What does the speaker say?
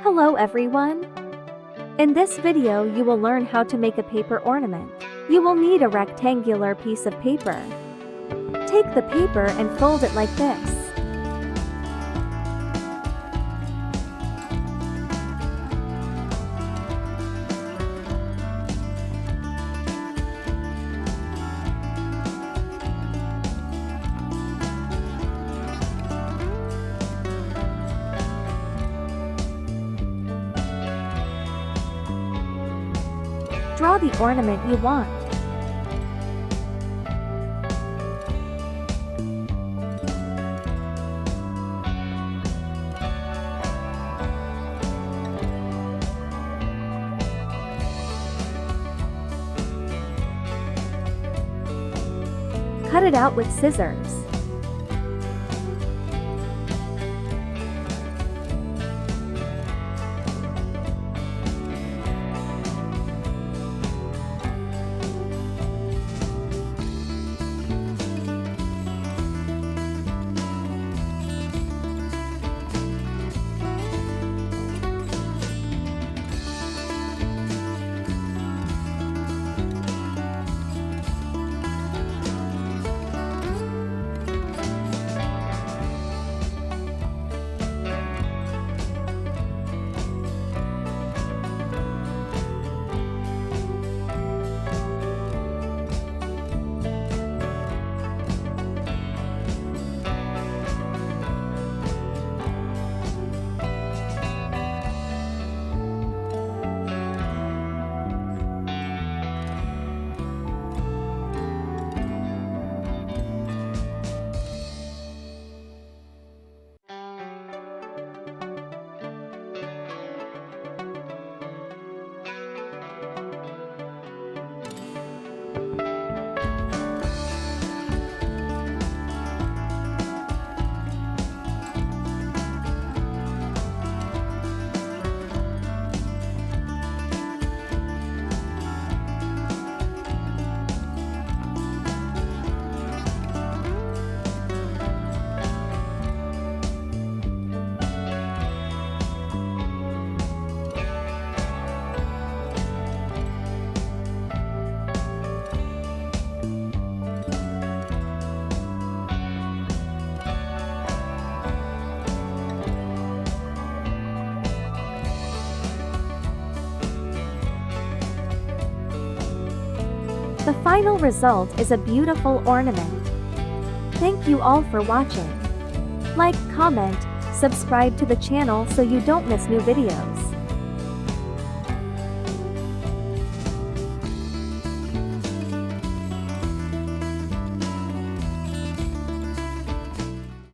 Hello everyone! In this video you will learn how to make a paper ornament. You will need a rectangular piece of paper. Take the paper and fold it like this. Draw the ornament you want. Cut it out with scissors. The final result is a beautiful ornament. Thank you all for watching. Like, comment, subscribe to the channel so you don't miss new videos.